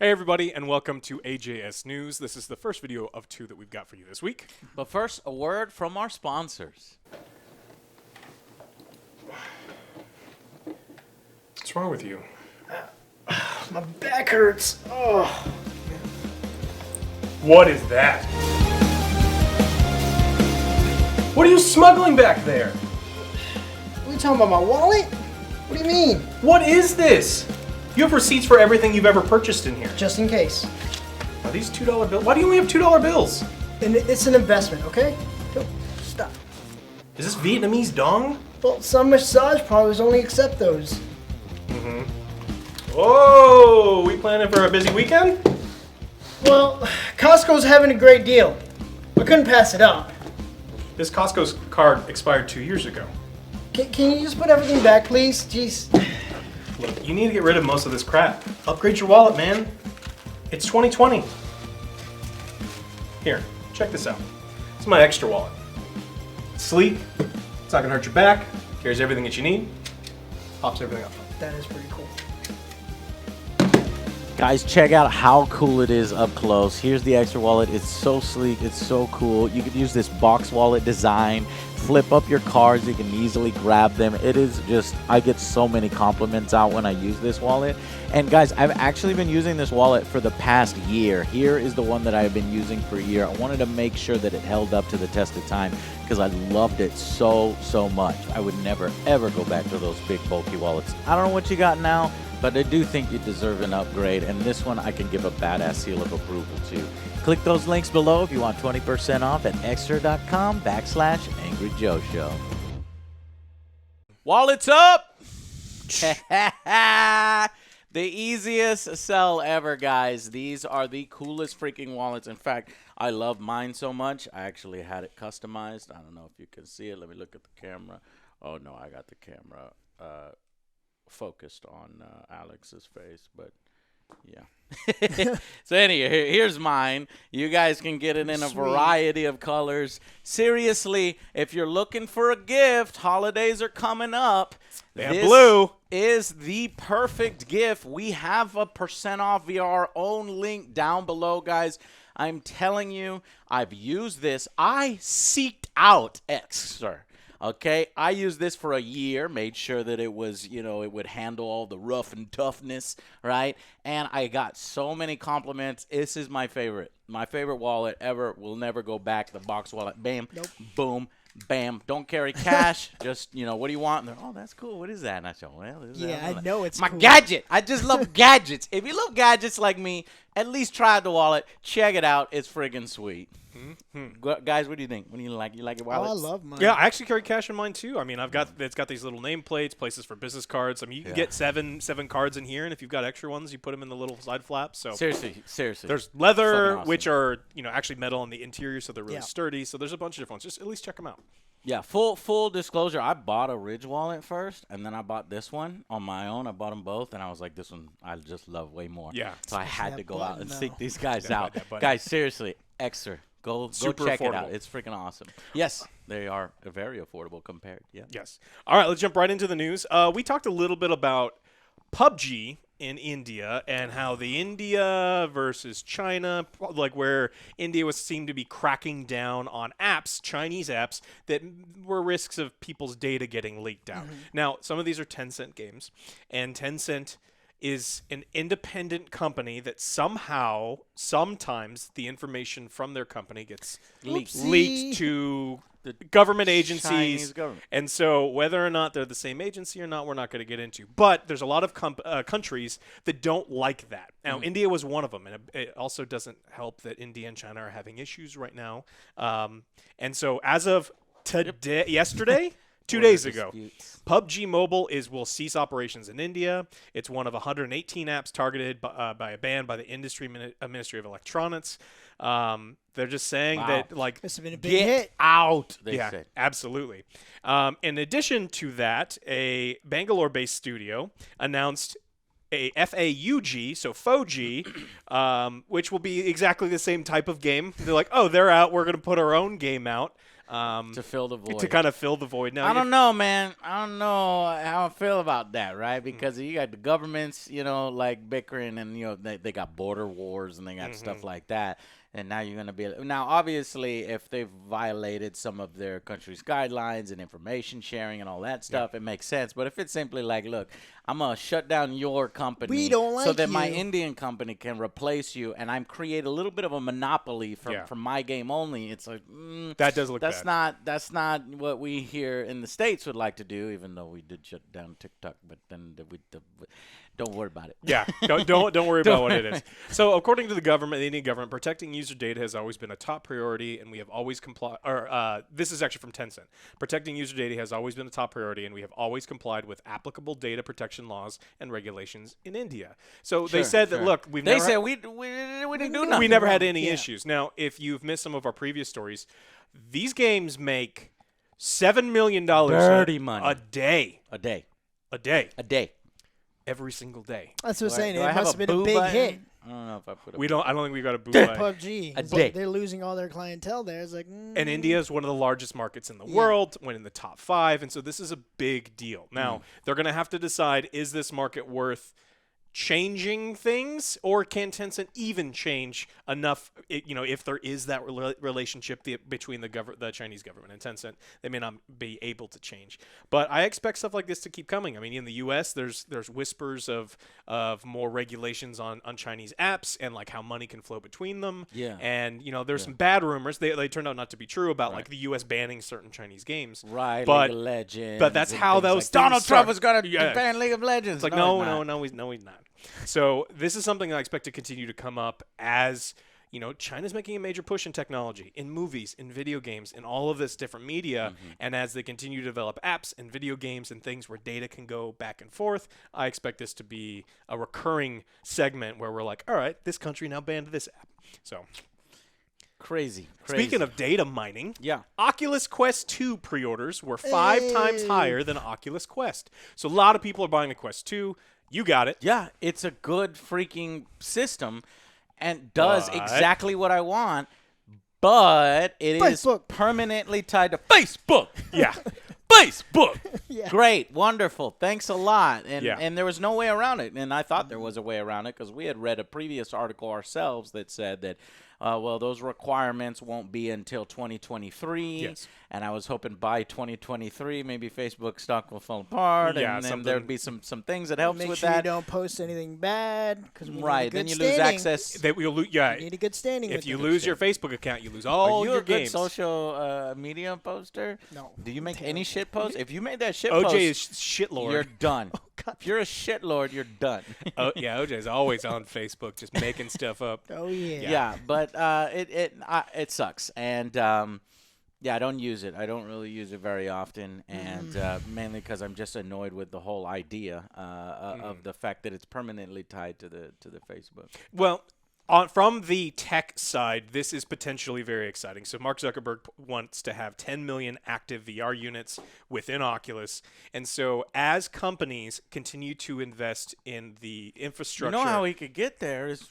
Hey everybody, and welcome to AJS News. This is the first video of 2 that we've got for you this week. But first, a word from our sponsors. What's wrong with you? My back hurts. Oh. What is that? What are you smuggling back there? What are you talking about, my wallet? What do you mean? What is this? You have receipts for everything you've ever purchased in here. Just in case. Are these $2 bills? Why do you only have $2 bills? And it's an investment, okay? Don't stop. Is this Vietnamese dong? Well, some massage parlors only accept those. Oh, we planning for a busy weekend? Well, Costco's having a great deal. I couldn't pass it up. This Costco's card expired 2 years ago. Can you just put everything back, please? Jeez. Look, you need to get rid of most of this crap. Upgrade your wallet, man. It's 2020. Here, check this out. It's my extra wallet. It's sleek. It's not gonna hurt your back. Carries everything that you need. Pops everything up. That is pretty cool. Guys, check out how cool it is up close. Here's the extra wallet. It's so sleek. It's so cool. You could use this box wallet design. Flip up your cards. You can easily grab them. It is just, I get so many compliments out when I use this wallet. And guys, I've actually been using this wallet for the past year. Here is the one that I've been using for a year. I wanted to make sure that it held up to the test of time because I loved it so much. I would never, ever go back to those big, bulky wallets. I don't know what you got now, but I do think you deserve an upgrade, and this one I can give a badass seal of approval to. Click those links below if you want 20% off at extra.com/AngryJoe Show. Wallets up! The easiest sell ever, guys. These are the coolest freaking wallets. In fact, I love mine so much, I actually had it customized. I don't know if you can see it. Let me look at the camera. Oh, no, I got the camera focused on Alex's face, but yeah. So anyway, here's mine. You guys can get it in a variety of colors. Seriously, if you're looking for a gift, holidays are coming up. This blue is the perfect gift. We have a % off via our own link down below, guys. I'm telling you, I've used this. I seeked out Extra. Okay, I used this for a year, made sure that it was, it would handle all the rough and toughness, right? And I got so many compliments. This is my favorite wallet ever. Will never go back. The box wallet, bam, Nope. Boom, bam. Don't carry cash. Just, what do you want? And they're, oh, that's cool. What is that? And I said, well, this is Yeah, that. I know it's my cool. gadget. I just love gadgets. If you love gadgets like me, at least try the wallet. Check it out. It's friggin' sweet. Guys, what do you think? What do you like? You like your Oh, wallet? I love mine. Yeah, I actually carry cash in mine too. I mean, it's got these little nameplates, places for business cards. I mean, you can get seven cards in here, and if you've got extra ones, you put them in the little side flaps. So Seriously. there's leather, Awesome. which are actually metal on the interior, so they're really sturdy. So there's a bunch of different ones. Just at least check them out. Yeah, full disclosure, I bought a Ridge wallet first, and then I bought this one on my own. I bought them both, and I was like, this one I just love way more. Yeah. So I had to go out and button, seek though. these guys out. that button. Guys, seriously, Extra. Go Super check it affordable. out. It's freaking awesome. Yes, they are very affordable compared. Yeah. Yes. All right, let's jump right into the news. We talked a little bit about PUBG in India and how the India versus China, like where India seemed to be cracking down on apps, Chinese apps, that were risks of people's data getting leaked out. Now, some of these are Tencent games, and Tencent is an independent company that sometimes the information from their company gets leaked to the government agencies. Chinese government. And so whether or not they're the same agency or not, we're not going to get into. But there's a lot of countries that don't like that. Now, India was one of them. And it also doesn't help that India and China are having issues right now. And so as of yesterday, 2 days ago, PUBG Mobile will cease operations in India. It's one of 118 apps targeted by a ban by the Ministry of Electronics. They're just saying that, like, This has been a big Get hit. out, they yeah, said. absolutely. In addition to that, a Bangalore-based studio announced a FAUG, so FOG, which will be exactly the same type of game. They're like, oh, they're out. We're going to put our own game out. To fill the void. To kind of fill the void. Now, I don't know, man. I don't know how I feel about that, right? Because you got the governments, like bickering, and they got border wars and they got stuff like that. And now you're going to be now. Obviously, if they've violated some of their country's guidelines and information sharing and all that stuff, it makes sense. But if it's simply like, look, I'm gonna shut down your company, We don't like so that you. my Indian company can replace you, and I'm create a little bit of a monopoly from my game only. It's like that does look bad. That's not what we here in the States would like to do. Even though we did shut down TikTok, but then don't worry about it. Yeah, don't worry about what it is. So, according to the Indian government, protecting user data has always been a top priority, and we have always complied. This is actually from Tencent. Protecting user data has always been a top priority, and we have always complied with applicable data protection laws and regulations in India. So they said that look, we didn't do nothing. We never had any issues. Now, if you've missed some of our previous stories, these games make $7 million dirty money a day. A day. Every single day. That's what I'm saying. Do It I have must a have been a boo big button? hit. I don't know if I put a I don't think we got a boo button. PUBG. A It's day. like they're losing all their clientele there. It's like, And India is one of the largest markets in the world, went in the top 5, and so this is a big deal. Now, they're going to have to decide, is this market worth changing things, or can Tencent even change enough, if there is that relationship between the Chinese government and Tencent, they may not be able to change. But I expect stuff like this to keep coming. I mean, in the U.S., there's whispers of more regulations on Chinese apps and like how money can flow between them. Yeah. And, there's some bad rumors. They turned out not to be true about like the U.S. banning certain Chinese games. Right, But, League of Legends. but that's how those things Donald start. Trump was going to ban League of Legends. It's like, no, he's not. So this is something I expect to continue to come up as, China's making a major push in technology, in movies, in video games, in all of this different media. And as they continue to develop apps and video games and things where data can go back and forth, I expect this to be a recurring segment where we're like, all right, this country now banned this app. So Crazy. speaking of data mining, Yeah. Oculus Quest 2 pre-orders were 5 times higher than Oculus Quest. So a lot of people are buying the Quest 2. You got it. Yeah, it's a good freaking system and does But- exactly what I want, but it is Facebook. permanently tied to Facebook. Yeah. Facebook. Yeah. Great, wonderful. Thanks a lot. And Yeah. and there was no way around it. And I thought there was a way around it because we had read a previous article ourselves that said that, those requirements won't be until 2023. Yes. And I was hoping by 2023, maybe Facebook stock will fall apart. Yeah, and then something- there'd be some things that helps make with sure that. you don't post anything bad. Cause we need a Right, good then you lose standing. access. You You need a good standing. if with you them. lose your Facebook account, you lose Are all you your a good games. social media poster? No. Do you make any shit posts? If you made that shit OJ post, is shitlord. you're done. God. If you're a shitlord, you're done. Oh, yeah, OJ is always on Facebook, just making stuff up. Oh yeah. Yeah, but it sucks, and I don't use it. I don't really use it very often, and mainly because I'm just annoyed with the whole idea of the fact that it's permanently tied to the Facebook. Well, from the tech side, this is potentially very exciting. So Mark Zuckerberg wants to have 10 million active VR units within Oculus. And so as companies continue to invest in the infrastructure... You know how he could get there is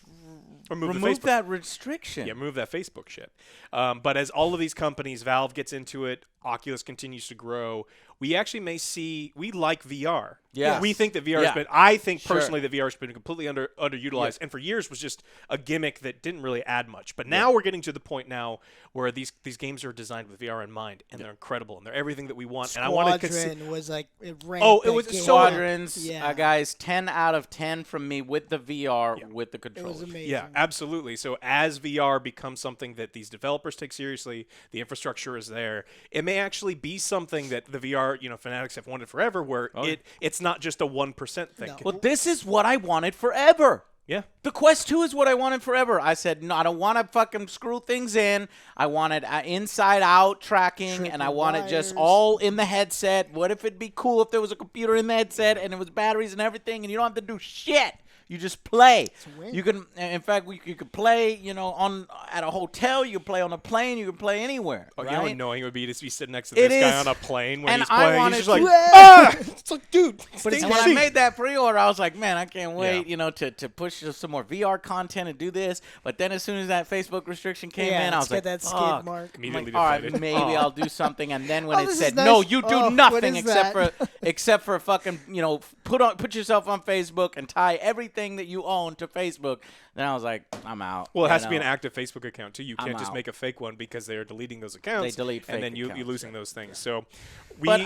remove that restriction. Yeah, remove that Facebook shit. But as all of these companies, Valve gets into it, Oculus continues to grow, we actually may see, we like VR. Yes. We think that VR has Yeah. been, I think Sure. personally that VR has been completely underutilized, and for years was just a gimmick that didn't really add much. But now we're getting to the point now where these games are designed with VR in mind, and they're incredible, and they're everything that we want. And I want to Squadron was like it ranked Oh, it that was game so- up. Squadrons, Yeah. guys, 10 out of 10 from me with the VR, with the It controller. was amazing. Yeah, absolutely. So as VR becomes something that these developers take seriously, the infrastructure is there. It may actually be something that the VR, fanatics have wanted forever, where it's not just a 1% thing. No. Well, this is what I wanted forever. Yeah. The Quest 2 is what I wanted forever. I said, no, I don't want to fucking screw things in. I wanted inside-out tracking, and I Triple wanted just wires. all in the headset. What if it'd be cool if there was a computer in the headset and it was batteries and everything, and you don't have to do shit? You just play. It's a win. You can, in fact, you could play, at a hotel. You can play on a plane. You can play anywhere. Oh, right? you know how annoying it would be to be sitting next to It this guy is. on a plane when And he's I playing. wanted He's just like, to- It's like, dude. But it's And when I See- made that pre-order, I was like, man, I can't wait, Yeah. to push some more VR content and do this. But then as soon as that Facebook restriction came Yeah, in, I let's was like, get that skid fuck. mark. I'm Immediately like, all right, deflated. maybe I'll do something. And then when Oh, it this said, is no, nice. you do Oh, what nothing is except for fucking, put yourself on Facebook and tie everything that you own to Facebook. Then I was like, I'm out. Well, it you has to be an know? active Facebook account too. You I'm can't just out. make a fake one because they are deleting those accounts. They delete and fake then you're accounts, losing those things. So, But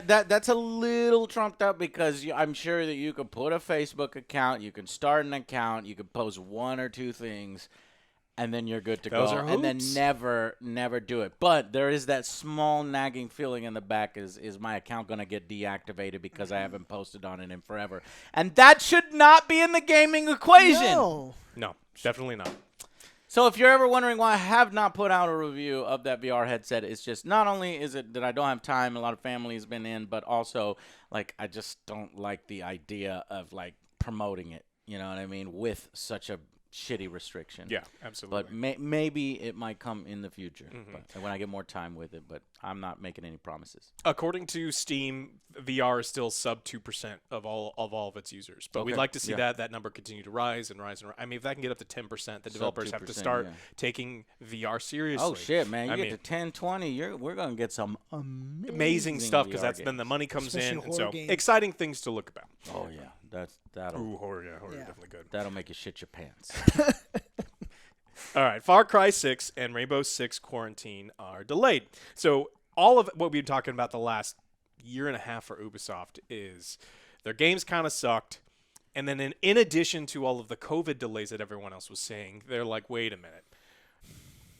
that's a little trumped up because I'm sure that you could put a Facebook account, you can start an account, you could post one or two things, and then you're good to Those go. are And then hoops. never do it. But there is that small nagging feeling in the back: is my account going to get deactivated because I haven't posted on it in forever? And that should not be in the gaming equation. No. no, definitely not. So if you're ever wondering why I have not put out a review of that VR headset, it's just not only is it that I don't have time, a lot of family has been in, but also like I just don't like the idea of like promoting it, you know what I mean, with such a shitty restriction. Yeah, absolutely. But maybe it might come in the future but when I get more time with it, but I'm not making any promises. According to Steam, VR is still sub 2% of all of its users. But we'd Okay, like to see yeah. that number continue to rise and rise and rise. I mean, if that can get up to 10%, the developers have to 2%, start yeah. taking VR seriously. Oh shit, man! You I get mean, to 10, 20, we're gonna get some amazing stuff because VR that's then the games. money comes Especially in. And horror so games. exciting things to look about. Oh yeah, that'll Ooh, horror, horror, Yeah. definitely good. that'll make you shit your pants. All right, Far Cry 6 and Rainbow Six Quarantine are delayed. So all of what we've been talking about the last year and a half for Ubisoft is their games kind of sucked. And then in addition to all of the COVID delays that everyone else was saying, they're like, wait a minute.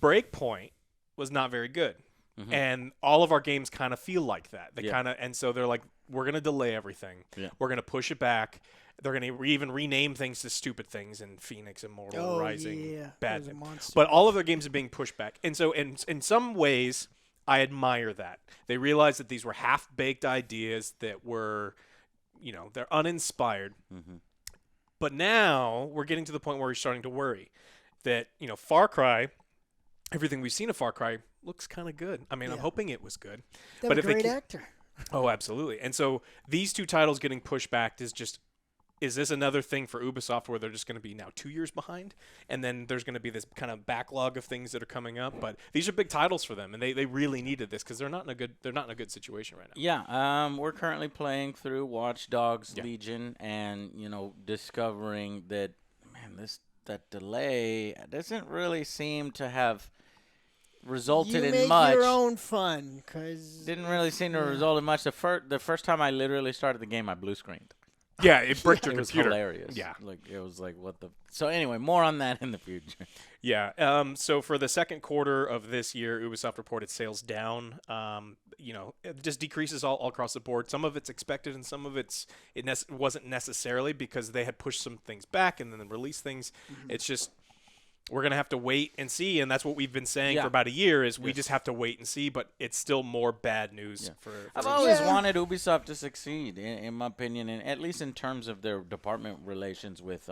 Breakpoint was not very good. And all of our games kind of feel like that. They Yeah. and so they're like, we're going to delay everything. Yeah. We're going to push it back. They're going to even rename things to stupid things in Phoenix, Immortal, Oh, Rising, yeah. bad. That was a monster. But all of their games are being pushed back. And so in some ways, I admire that. They realized that these were half-baked ideas that were, they're uninspired. But now we're getting to the point where we're starting to worry that, Far Cry, everything we've seen of Far Cry looks kind of good. I mean, I'm Yeah. hoping it was good. They have but a if they great keep- actor. Oh, absolutely. And so these two titles getting pushed back is this another thing for Ubisoft where they're just going to be now 2 years behind? And then there's going to be this kind of backlog of things that are coming up. But these are big titles for them, and they really needed this because they're not in a good situation right now. Yeah, we're currently playing through Watch Dogs Yeah. Legion, and discovering that that delay doesn't really seem to have resulted You in make much. your own fun, cause Didn't really seem to result in much. The first time I literally started the game, I blue screened. Yeah, it bricked your It was computer. hilarious. Yeah. It was like what the. So anyway, more on that in the future. Yeah. So for the second quarter of this year, Ubisoft reported sales down. It just decreases all across the board. Some of it's expected, and some of it wasn't necessarily because they had pushed some things back and then released things. It's just we're gonna have to wait and see, and that's what we've been saying Yeah. for about a year. Is we Yes. just have to wait and see, but it's still more bad news for I've Ubisoft. always Yeah. wanted Ubisoft to succeed, in my opinion, and at least in terms of their department relations with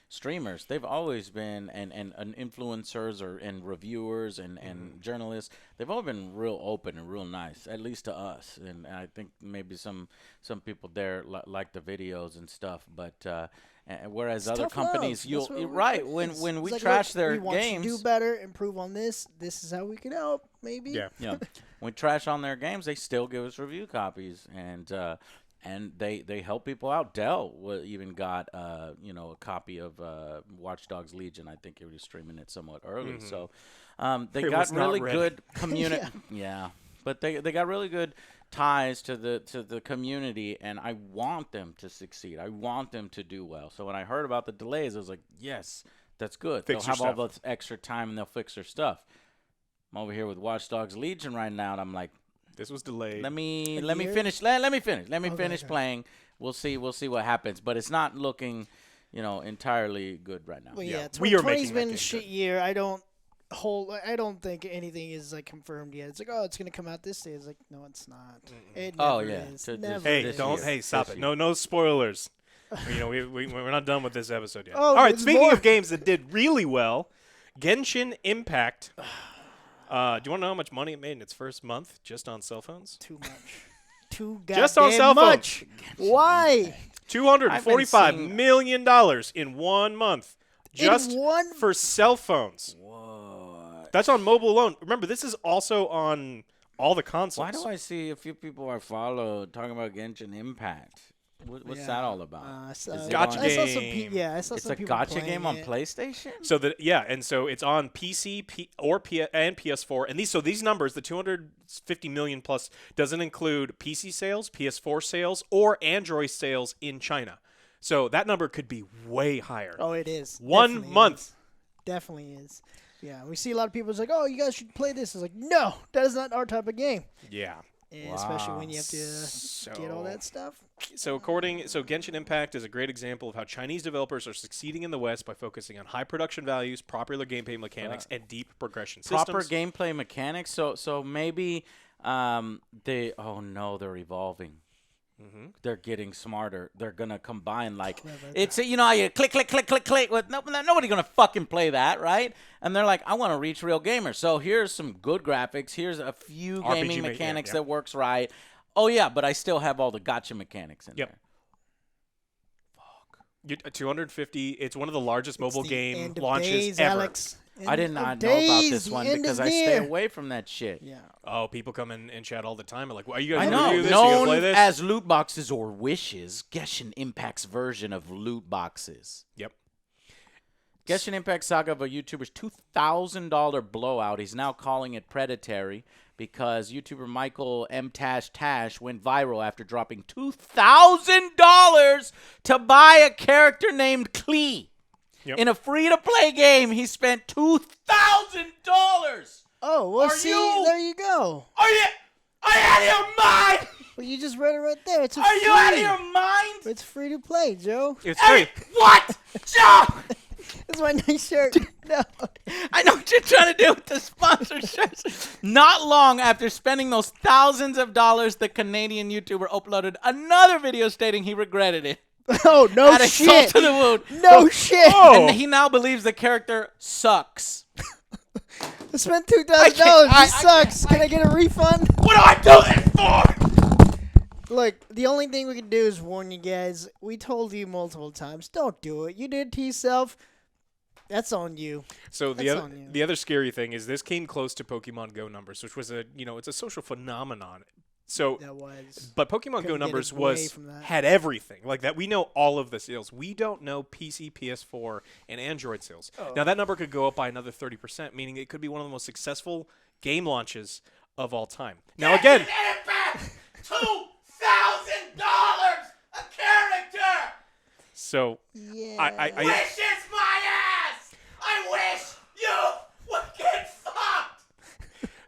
streamers. They've always been, and influencers and reviewers and journalists, they've all been real open and real nice, at least to us. And I think maybe some people there like the videos and stuff, but whereas other tough companies, love. That's what right, it when is. we It's like, trash look, their we want games. you to do better, improve on this. This is how we can help. Maybe. Yeah. Yeah, when we trash on their games, they still give us review copies, and they help people out. Dell even got a copy of Watch Dogs Legion. I think he was streaming it somewhat early, so they It got was not really ready. good community. Yeah, but they got really good ties to the community, and I want them to succeed. I want them to do well. So when I heard about the delays, I was like, yes, that's good. Fix They'll your have all stuff. this extra time and they'll fix their stuff. I'm over here with Watch Dogs Legion right now, and I'm like, This was delayed. let me year? finish. Let me finish Okay. playing. We'll see what happens. But it's not looking, entirely good right now. Well, Yeah, yeah. we are 2020's making that been game a shit good. year. I don't think anything is like confirmed yet. It's like, oh, it's gonna come out this day. It's like, no, it's not. It never Oh, yeah. is. To- Never Hey, this is. don't. year. Hey, stop This it. year. No spoilers. We're not done with this episode yet. Oh, All right, there's speaking more. of games that did really well, Genshin Impact. Do you want to know how much money it made in its first month just on cell phones? Too much. Too Just on goddamn cell phones. much. Why? $245 million in 1 month just In one- for cell phones. What? That's on mobile alone. Remember, this is also on all the consoles. Why do I see a few people I follow talking about Genshin Impact? What's that all about? Is it Gotcha on- I saw some game. I saw It's some a people gotcha playing game on it. PlayStation? So it's on PC and PS4, and these numbers, the 250 million plus, doesn't include PC sales, PS4 sales, or Android sales in China. So that number could be way higher. Oh, it is. 1 Definitely month. is. Definitely is. Yeah, we see a lot of people. It's like, oh, you guys should play this. It's like, no, that is not our type of game. Yeah. And especially when you have to get all So- that stuff. So Genshin Impact is a great example of how Chinese developers are succeeding in the West by focusing on high production values, popular gameplay mechanics, and deep progression Proper systems. gameplay mechanics. So maybe they're evolving. They're getting smarter. They're gonna combine it's you click click click click click. With nobody gonna fucking play that, right? And they're like, I want to reach real gamers. So here's some good graphics. Here's a few RPG gaming mechanics yeah. that works right. Oh yeah, but I still have all the gotcha mechanics in Yep. there. 250. It's one of the largest mobile It's the game end of launches days, ever. Alex. I did End not of know about days. this The one end because is I stay near. away from that shit. Yeah. Oh, people come in and chat all the time. Like, are you guys I gonna know. review this? You gonna play Known this? as loot boxes or wishes, Genshin Impact's version of loot boxes. Yep. Genshin Impact saga of a YouTuber's $2,000 blowout. He's now calling it predatory because YouTuber Michael M. Tash went viral after dropping $2,000 to buy a character named Klee. Yep. In a free-to-play game, he spent $2,000. Oh, well, Are see, you- there you go. Are you out of your mind? Well, you just read it right there. It's a Are you free. out of your mind? It's free to play, Joe. It's free. Hey, what? Joe! That's my nice shirt. No. I know what you're trying to do with the sponsorships. Not long after spending those thousands of dollars, the Canadian YouTuber uploaded another video stating he regretted it. Oh, no Adding salt shit. to the wound. No shit. Oh. And he now believes the character sucks. I spent $2,000. I can't- This sucks. Can I get a refund? What do I do this for? Look, the only thing we can do is warn you guys. We told you multiple times, don't do it. You did it to yourself. That's on you. So That's on you. the other scary thing is this came close to Pokemon Go numbers, which was it's a social phenomenon. So That was. but Pokemon Go Couldn't get numbers away from that. had everything like that. We know all of the sales. We don't know PC, PS4, and Android sales. Oh. Now that number could go up by another 30%, meaning it could be one of the most successful game launches of all time. Now again, $2,000 a character. so Yeah. I Wishes my ass. I wish you would get fucked.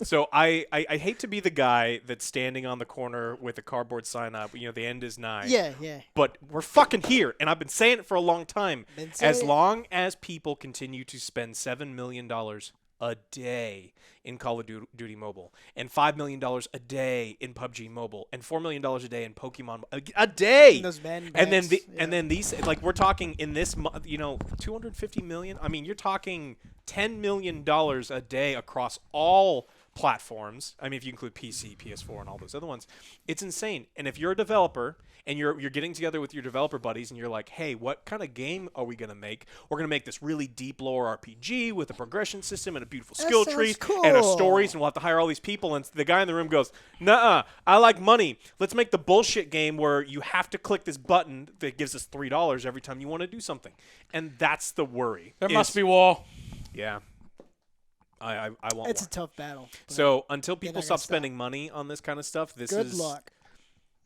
So I hate to be the guy that's standing on the corner with a cardboard sign up. The end is nigh. Yeah, yeah. But we're fucking here, and I've been saying it for a long time. Been saying As it. long as people continue to spend $7 million a day in Call of Duty Mobile, and $5 million a day in PUBG Mobile, and $4 million a day in Pokemon a day, And those Madden and then packs, and then these we're talking in this 250 million. I mean, you're talking $10 million a day across all platforms. I mean, if you include PC, PS4, and all those other ones, it's insane. And if you're a developer and you're getting together with your developer buddies and you're like, hey, what kind of game are we going to make? We're going to make this really deep lore RPG with a progression system and a beautiful That skill sounds tree cool. and a stories, and we'll have to hire all these people. And the guy in the room goes, nuh-uh, I like money. Let's make the bullshit game where you have to click this button that gives us $3 every time you want to do something. And that's the worry. There must be war. Yeah. I want It's more. a tough battle. but So until not people gonna stop stop. spending money on this kind of stuff, this good is luck.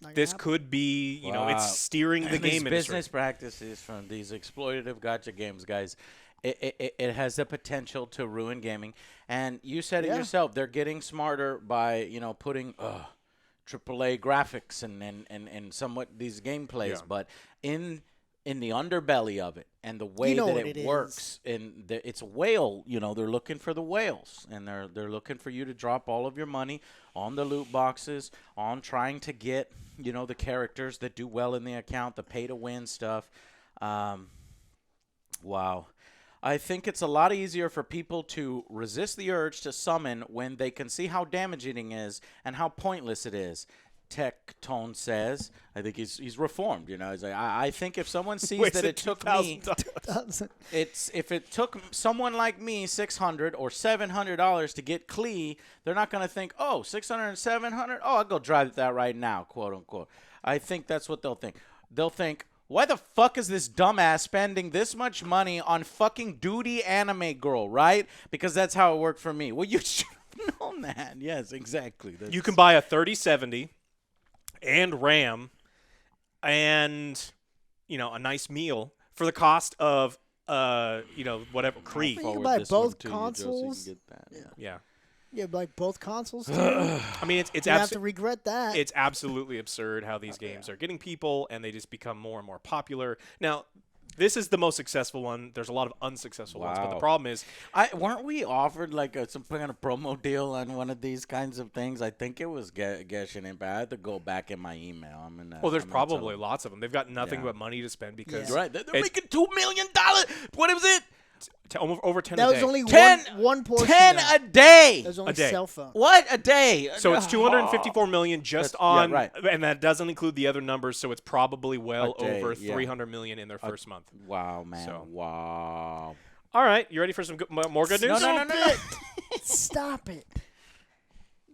Not gonna this happen. could be Wow. it's steering the These game industry. business practices from these exploitative gotcha games, guys, it has the potential to ruin gaming. And you said it Yeah. yourself. They're getting smarter by putting AAA graphics and somewhat these gameplays. Yeah. But in in the underbelly of it and the way know that what it it works. And it's a whale. You know, they're looking for the whales, and they're looking for you to drop all of your money on the loot boxes, on trying to get, you know, the characters that do well in the account, the pay to win stuff. Wow. I think it's a lot easier for people to resist the urge to summon when they can see how damaging it is and how pointless it is. Tech Tone says, I think he's reformed. You know, he's like, I think if someone sees that it took me, if it took someone like me $600 or $700 to get Klee, they're not going to think, oh, $600 and $700, oh, I'll go drive that right now, quote unquote. I think that's what they'll think. They'll think, why the fuck is this dumbass spending this much money on fucking duty anime girl, right? Because that's how it worked for me. Well, you should have known that. Yes, exactly. You can buy a 3070 and RAM and, you know, a nice meal for the cost of, you know, whatever, Kree. You can buy both consoles. Yeah. Yeah, like both consoles too. I mean, it's you have to regret that. It's absolutely absurd how these games are getting people, and they just become more and more popular. Now, this is the most successful one. There's a lot of unsuccessful ones, but the problem is, weren't we offered like some kind of promo deal on one of these kinds of things? I think it was Genshin Impact. I have to go back in my email. Well, there's probably lots of them. They've got nothing but money to spend because right. They're making $2 million. What was it? Over 10 that a day. was only 10, one portion. 10 a day. That was only a day. cell phone. What a day? So it's 254 million just on, right. and that doesn't include the other numbers. So it's probably well A day, over 300 million in their first month. Wow, man. So. Wow. All right, you ready for some more good news? No. Stop it.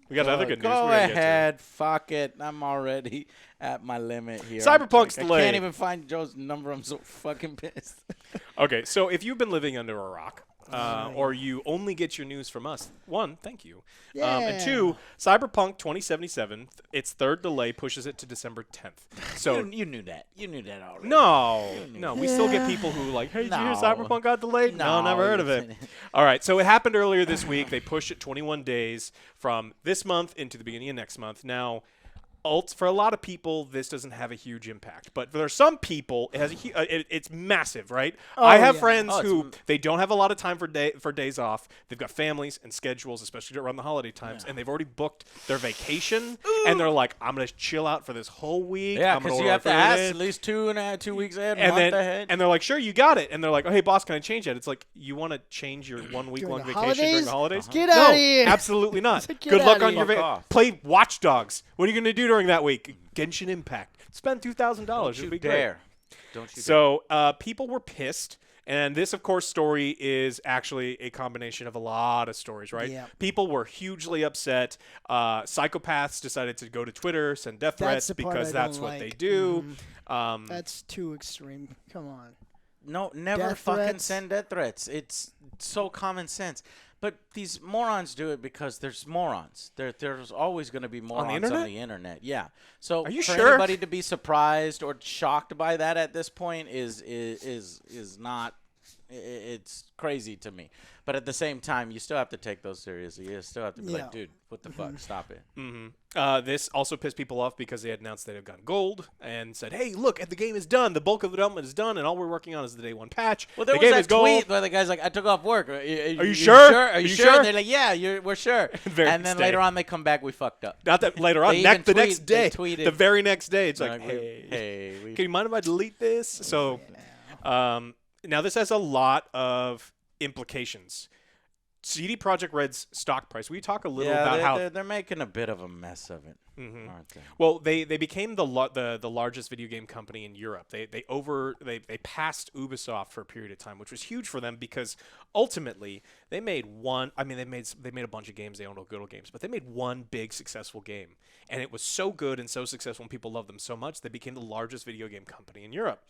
We got other good news. Go we're gonna get to. ahead. Fuck it. I'm already at my limit here. Cyberpunk's I delayed. can't even find Joe's number. I'm so fucking pissed. Okay, so if you've been living under a rock, or you only get your news from us, one, thank you. And two, Cyberpunk 2077, its third delay pushes it to December 10th. So you knew that. You knew that already. No, we still get people who like, hey, did you hear Cyberpunk got delayed? No, never heard of it. All right, so it happened earlier this week. They pushed it 21 days from this month into the beginning of next month. Now, for a lot of people, this doesn't have a huge impact, but for some people, it has it's massive, right? I have friends who they don't have a lot of time for days off. They've got families and schedules, especially around the holiday times, and they've already booked their vacation, and they're like, "I'm gonna chill out for this whole week." Yeah, because you have to ask at least 2 weeks ahead, a month ahead. And they're like, "Sure, you got it." And they're like, "Oh, hey, boss, can I change that?" It's like, you want to change your 1 week long vacation during the holidays? Get out of here! Absolutely not. Get Good luck outta on your here. play Watch Dogs. What are you gonna do during that week? Genshin Impact. Spend $2,000. It'll be great. Don't you So people were pissed. And this, of course, story is actually a combination of a lot of stories, right? Yeah. People were hugely upset. Psychopaths decided to go to Twitter, send death threats because that's what they do. That's too extreme. Come on. No, never Death fucking threats? send death threats. It's so common sense. But these morons do it because there's morons. There's always going to be morons on the internet. Yeah. So are you for sure? anybody to be surprised or shocked by that at this point is not. It's crazy to me. But at the same time, you still have to take those seriously. You still have to be like, dude, what the fuck? Stop it. This also pissed people off because they had announced they had gotten gold and said, hey, look, the game is done. The bulk of the development is done, and all we're working on is the day one patch. Well, there the was game that is gold. tweet where the guy's like, I took off work. Are you sure? Are you sure? And they're like, yeah, we're sure. And then later on, they come back, we fucked up. Not that later on. The next day. The very next day. It's like, hey. Can you mind if I delete this? So now this has a lot of implications. CD Projekt Red's stock price. We talk a little about how they're making a bit of a mess of it, aren't they? Well, they became the largest video game company in Europe. They passed Ubisoft for a period of time, which was huge for them because ultimately they made one. I mean, they made a bunch of games. They owned good games, but they made one big successful game, and it was so good and so successful, and people loved them so much they became the largest video game company in Europe.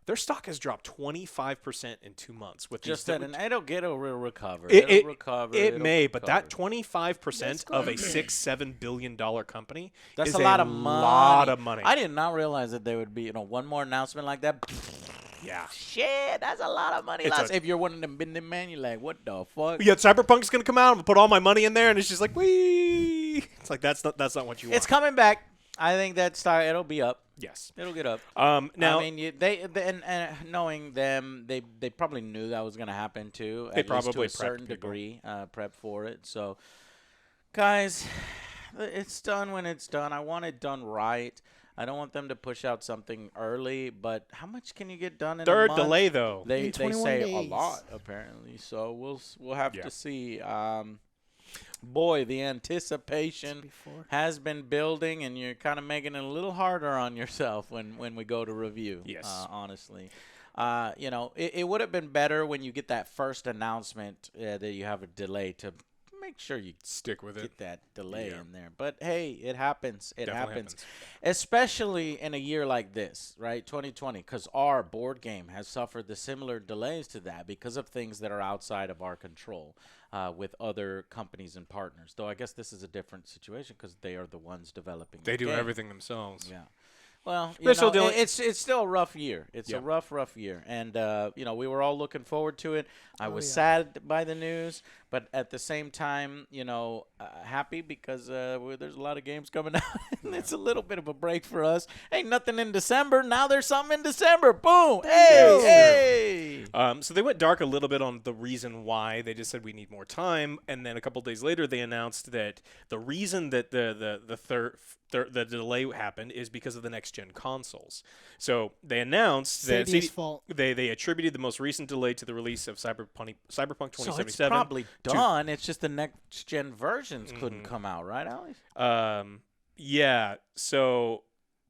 Their stock has dropped 25% in 2 months. With just that, and it'll recover. It'll recover. It may, but that 25% of a $6-7 billion company that's is a lot of money. I did not realize that there would be one more announcement like that. Yeah. Shit, that's a lot of money. If you're one of them bending man, you're like, what the fuck? Yeah, Cyberpunk's gonna come out. I'm gonna put all my money in there, and it's just like, wee. It's like that's not what you want. It's coming back. I think it'll be up. Yes. It'll get up. Now, I mean, and knowing them, they probably knew that was going to happen too. They at least probably to a certain prepped people. degree, prep for it. So, guys, it's done when it's done. I want it done right. I don't want them to push out something early, but how much can you get done in a third month? delay though. They 21 say days. a lot apparently. So we'll have Yeah. to see. Boy, the anticipation Before. has been building, and you're kind of making it a little harder on yourself when we go to review. Yes. Honestly, you know, it would have been better when you get that first announcement that you have a delay to make sure you Stick with it. get that delay Yeah. in there. But hey, it happens. It Definitely happens. Especially in a year like this, right? 2020, because our board game has suffered the similar delays to that because of things that are outside of our control with other companies and partners. Though I guess this is a different situation because they are the ones developing They the do game. everything themselves. Yeah. Well, They're still dealing- it's still a rough year. It's Yeah. a rough year. And, you know, we were all looking forward to it. I was yeah. sad by the news, but at the same time, you know, happy because there's a lot of games coming out. And it's a little bit of a break for us. Ain't nothing in December. Now there's something in December. Boom. Hey. So they went dark a little bit on the reason why. They just said we need more time, and then a couple days later they announced that the reason that the delay happened is because of the next gen consoles. So they announced that Stadia's fault. they attributed the most recent delay to the release of Cyberpunk So 2077. it's probably done. It's just the next gen versions couldn't come out, right, Alex? Yeah. So,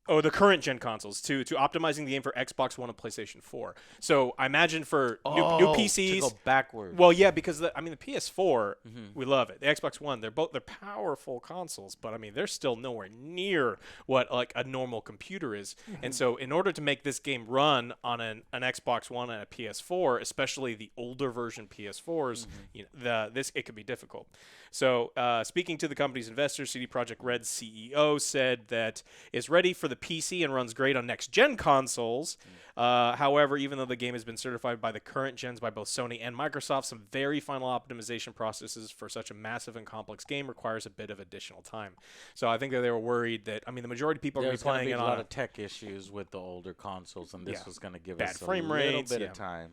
the current gen consoles to optimizing the game for Xbox One and PlayStation 4. So I imagine for new PCs. To go backwards. Well, yeah, because the PS4, we love it. The Xbox One, they're powerful consoles, but I mean they're still nowhere near what like a normal computer is. And so, in order to make this game run on an Xbox One and a PS4, especially the older version PS4s, you know, it could be difficult. So, speaking to the company's investors, CD Projekt Red's CEO said that it's ready for the PC and runs great on next-gen consoles. However, even though the game has been certified by the current gens by both Sony and Microsoft, some very final optimization processes for such a massive and complex game requires a bit of additional time. So I think that they were worried that, I mean, the majority of people are going to be playing it a on lot of tech issues with the older consoles, and this was going to give bad us frame a little rates, bit of time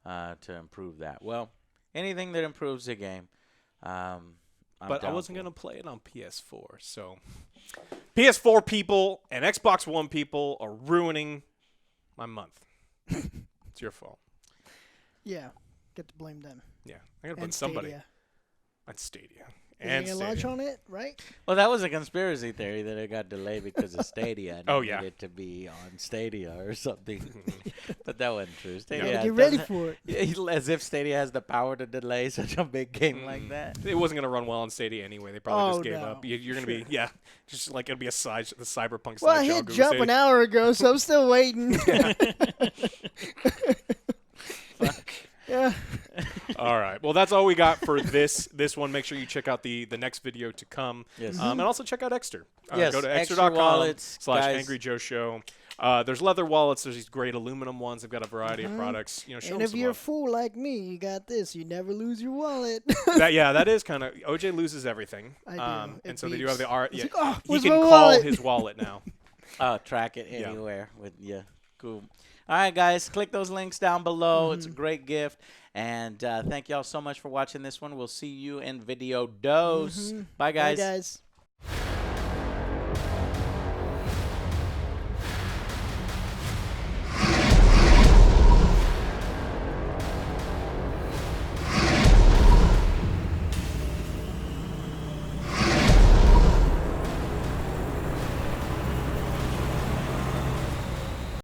to improve that. Well, anything that improves the game. But I wasn't going to play it on PS4. So PS4 people and Xbox One people are ruining my month. It's your fault. Yeah, get to blame them. Yeah, I got to And put somebody Stadia. on Stadia. Is And it gonna launch Stadia. on it, right? Well, that was a conspiracy theory that it got delayed because of Stadia. And Oh, it yeah. needed to be on Stadia or something. But that wasn't true. Gotta Stadia get ready doesn't- for it. As if Stadia has the power to delay such a big game like Mm. that. It wasn't going to run well on Stadia anyway. They probably Oh, just gave no. up. You're going to be, just like it'll be the Cyberpunk Well, I slideshow hit on Google jump Stadia. an hour ago, so I'm still waiting. Yeah. All right. Well, that's all we got for this one. Make sure you check out the next video to come. Yes. And also check out Exter. Yes, Go to Exter exter.com wallets, guys. /AngryJoe show. There's leather wallets. There's these great aluminum ones. They've got a variety of products. You know, show And them if some you're a love. fool like me, you got this. You never lose your wallet. that is kind of OJ loses everything. I do. And It so they do have the beeps. art. He's Yeah, like, "Oh, he where's can my call wallet?" his wallet now. Track it Yeah. anywhere with you. Cool. All right, guys, click those links down below. It's a great gift. And thank y'all so much for watching this one. We'll see you in video dose. Bye, Bye, guys. guys.